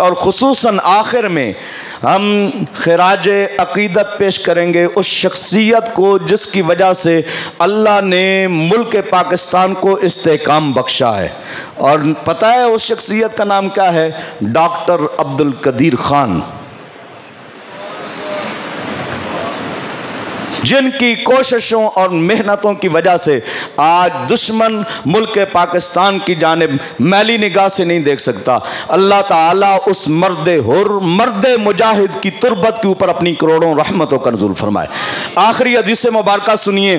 اور خصوصاً آخر میں ہم خراج عقیدت پیش کریں گے اس شخصیت کو جس کی وجہ سے اللہ نے ملک پاکستان کو استحکام بخشا ہے، اور پتہ ہے اس شخصیت کا نام کیا ہے؟ ڈاکٹر عبدالقدیر خان، جن کی کوششوں اور محنتوں کی وجہ سے آج دشمن ملک پاکستان کی جانب میلی نگاہ سے نہیں دیکھ سکتا۔ اللہ تعالیٰ اس مرد حر، مرد مجاہد کی تربت کے اوپر اپنی کروڑوں رحمتوں کا نزول فرمائے۔ آخری حدیث مبارکہ سنیے،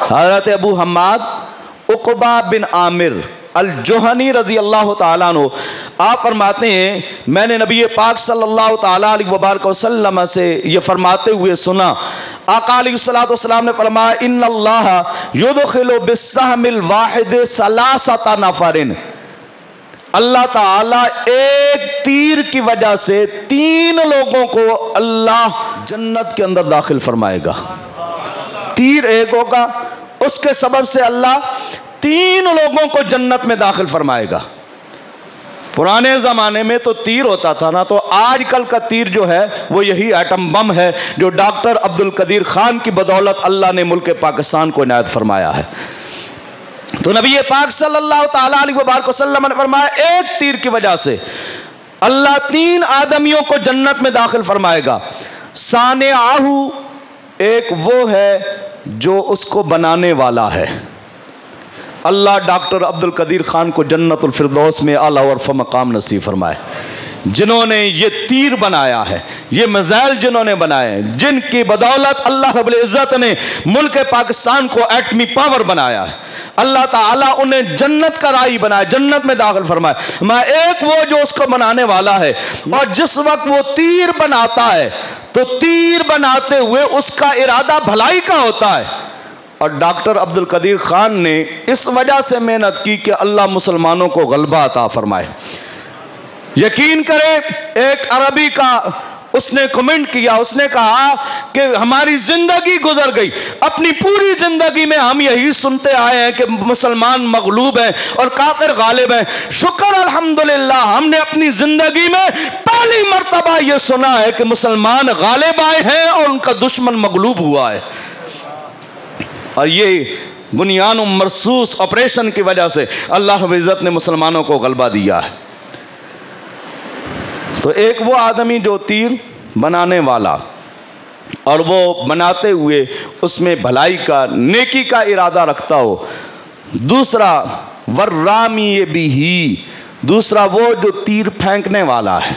حضرت ابو حماد عقبہ بن عامر الجہنی رضی اللہ تعالیٰ عنہ آپ فرماتے ہیں میں نے نبی پاک صلی اللہ تعالیٰ علیہ وبارک وسلم سے یہ فرماتے ہوئے سنا، آقا علیہ السلام نے فرمایا ان اللہ یدخل بالسہم الواحد ثلاثۃ نفر، اللہ تعالیٰ ایک تیر کی وجہ سے 3 لوگوں کو اللہ جنت کے اندر داخل فرمائے گا۔ تیر ایک ہوگا، اس کے سبب سے اللہ 3 لوگوں کو جنت میں داخل فرمائے گا۔ پرانے زمانے میں تو تیر ہوتا تھا نا، تو آج کل کا تیر جو ہے وہ یہی ایٹم بم ہے جو ڈاکٹر عبدالقدیر خان کی بدولت اللہ نے ملک پاکستان کو عنایت فرمایا ہے۔ تو نبی پاک صلی اللہ تعالیٰ علیہ وبارک وسلم نے فرمایا ایک تیر کی وجہ سے اللہ 3 آدمیوں کو جنت میں داخل فرمائے گا۔ صانعہ، ایک وہ ہے جو اس کو بنانے والا ہے، اللہ ڈاکٹر عبدالقدیر خان کو جنت الفردوس میں اعلیٰ ورفع مقام نصیب فرمائے۔ جنہوں نے یہ تیر بنایا ہے، یہ میزائل جنہوں نے بنائے ہیں، جن کی بدولت اللہ رب العزت نے ملک پاکستان کو ایٹمی پاور بنایا ہے، اللہ تعالیٰ انہیں جنت کا راعی بنایا، جنت میں داخل فرمائے۔ میں ایک وہ جو اس کو بنانے والا ہے، اور جس وقت وہ تیر بناتا ہے تو تیر بناتے ہوئے اس کا ارادہ بھلائی کا ہوتا ہے، اور ڈاکٹر عبدالقدیر خان نے اس وجہ سے محنت کی کہ اللہ مسلمانوں کو غلبہ عطا فرمائے۔ یقین کریں ایک عربی کا اس نے کمنٹ کیا، اس نے کہا کہ ہماری زندگی گزر گئی، اپنی پوری زندگی میں ہم یہی سنتے آئے ہیں کہ مسلمان مغلوب ہیں اور کافر غالب ہیں، شکر الحمدللہ ہم نے اپنی زندگی میں پہلی مرتبہ یہ سنا ہے کہ مسلمان غالب آئے ہیں اور ان کا دشمن مغلوب ہوا ہے، اور یہ بنیان و مرصوص آپریشن کی وجہ سے اللہ رب العزت نے مسلمانوں کو غلبہ دیا ہے۔ تو ایک وہ آدمی جو تیر بنانے والا اور وہ بناتے ہوئے اس میں بھلائی کا، نیکی کا ارادہ رکھتا ہو، دوسرا ورامی بھی، دوسرا وہ جو تیر پھینکنے والا ہے،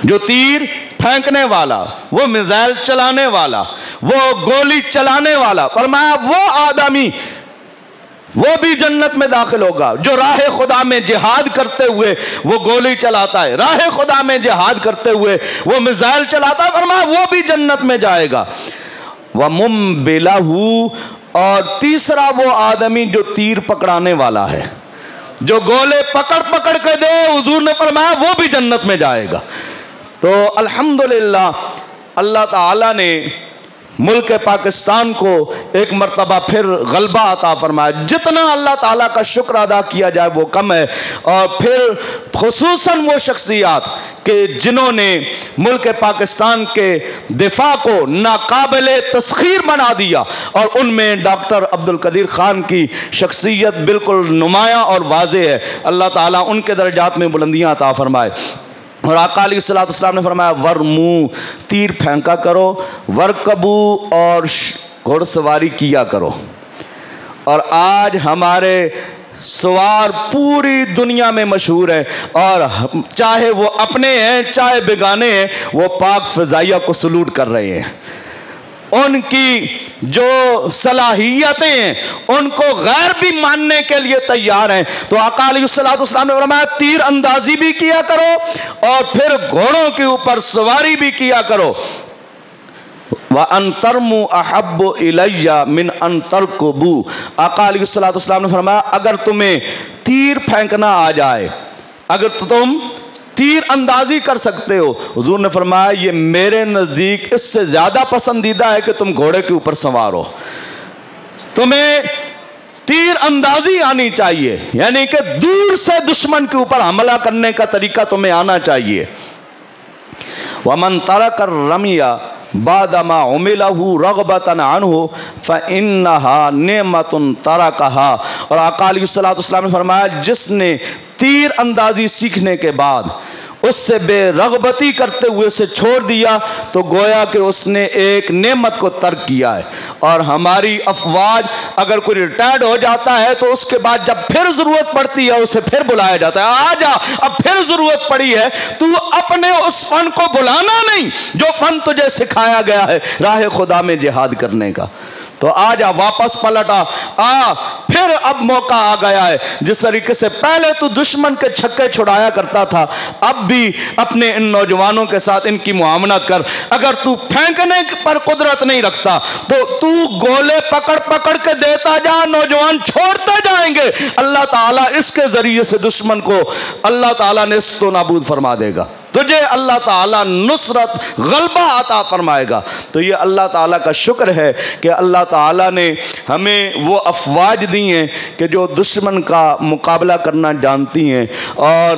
جو تیر پھینکنے والا، وہ میزائل چلانے والا، وہ گولی چلانے والا، فرمایا وہ آدمی وہ بھی جنت میں داخل ہوگا جو راہ خدا میں جہاد کرتے ہوئے وہ گولی چلاتا ہے، راہ خدا میں جہاد کرتے ہوئے وہ میزائل چلاتا ہے، فرمایا وہ بھی جنت میں جائے گا۔ وَمُمْبِلَهُ، اور تیسرا وہ آدمی جو تیر پکڑانے والا ہے، جو گولے پکڑ کے دے، حضور نے فرمایا وہ بھی جنت میں جائے گا۔ تو الحمدللہ اللہ تعالیٰ نے ملک پاکستان کو ایک مرتبہ پھر غلبہ عطا فرمایا۔ جتنا اللہ تعالیٰ کا شکر ادا کیا جائے وہ کم ہے، اور پھر خصوصاً وہ شخصیات کہ جنہوں نے ملک پاکستان کے دفاع کو ناقابل تسخیر بنا دیا، اور ان میں ڈاکٹر عبدالقدیر خان کی شخصیت بالکل نمایاں اور واضح ہے۔ اللہ تعالیٰ ان کے درجات میں بلندیاں عطا فرمائے۔ اور آقا علیہ السلام نے فرمایا ورمو، تیر پھینکا کرو، ورکبو، اور گھوڑ سواری کیا کرو۔ اور آج ہمارے سوار پوری دنیا میں مشہور ہیں، اور چاہے وہ اپنے ہیں چاہے بیگانے ہیں، وہ پاک فضائیہ کو سلوٹ کر رہے ہیں۔ ان کی جو صلاحیتیں ہیں ان کو غیر بھی ماننے کے لیے تیار ہیں۔ تو آقا علیہ السلام نے فرمایا تیر اندازی بھی کیا کرو اور پھر گھوڑوں کے اوپر سواری بھی کیا کرو۔ وَأَن تَرْمُوا أَحَبُّ إِلَيَّ مِنْ أَن تَرْكُبُوا، آقا علیہ السلام نے فرمایا اگر تمہیں تیر پھینکنا آ جائے، اگر تم تیر اندازی کر سکتے ہو، حضور نے فرمایا یہ میرے نزدیک اس سے زیادہ پسندیدہ ہے کہ تم گھوڑے کے اوپر سوار ہو۔ تمہیں تیر اندازی آنی چاہیے، یعنی کہ دور سے دشمن کے اوپر حملہ کرنے کا طریقہ تمہیں آنا چاہیے۔ وَمَن تَرَكَ الرَّمْيَ بَعْدَ مَا عُمِلَهُ رَغْبَةً عَنْهُ فَإِنَّهَا نِعْمَةٌ تَرَكَهَا۔ اور آقا علیہ السلام نے فرمایا جس نے تیر اندازی سیکھنے کے بعد اس سے بے رغبتی کرتے ہوئے سے چھوڑ دیا تو گویا کہ اس نے ایک نعمت کو ترک کیا ہے۔ اور ہماری افواج اگر کوئی ریٹائرڈ ہو جاتا ہے تو اس کے بعد جب پھر ضرورت پڑتی ہے اسے پھر بلایا جاتا ہے، آ جا اب پھر ضرورت پڑی ہے۔ تو اپنے اس فن کو بلانا نہیں جو فن تجھے سکھایا گیا ہے راہ خدا میں جہاد کرنے کا، تو آ جا واپس پلٹا، پھر اب موقع آ گیا ہے۔ جس طریقے سے پہلے تو دشمن کے چھکے چھڑایا کرتا تھا، اب بھی اپنے ان نوجوانوں کے ساتھ ان کی معاملت کر۔ اگر تو پھینکنے پر قدرت نہیں رکھتا تو گولے پکڑ پکڑ کے دیتا جا، نوجوان چھوڑتے جائیں گے، اللہ تعالیٰ اس کے ذریعے سے دشمن کو اللہ تعالیٰ نیست و نابود فرما دے گا، تجھے اللہ تعالیٰ نصرت غلبہ عطا فرمائے گا۔ تو یہ اللہ تعالیٰ کا شکر ہے کہ اللہ تعالیٰ نے ہمیں وہ افواج دی ہیں کہ جو دشمن کا مقابلہ کرنا جانتی ہیں، اور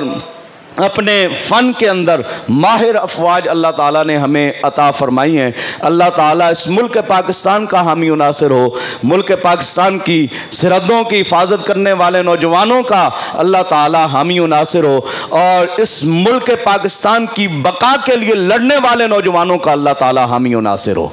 اپنے فن کے اندر ماہر افواج اللہ تعالیٰ نے ہمیں عطا فرمائی ہیں۔ اللہ تعالیٰ اس ملک پاکستان کا حامی و ناصر ہو، ملک پاکستان کی سرحدوں کی حفاظت کرنے والے نوجوانوں کا اللہ تعالیٰ حامی و ناصر ہو، اور اس ملک پاکستان کی بقا کے لیے لڑنے والے نوجوانوں کا اللہ تعالیٰ حامی و ناصر ہو۔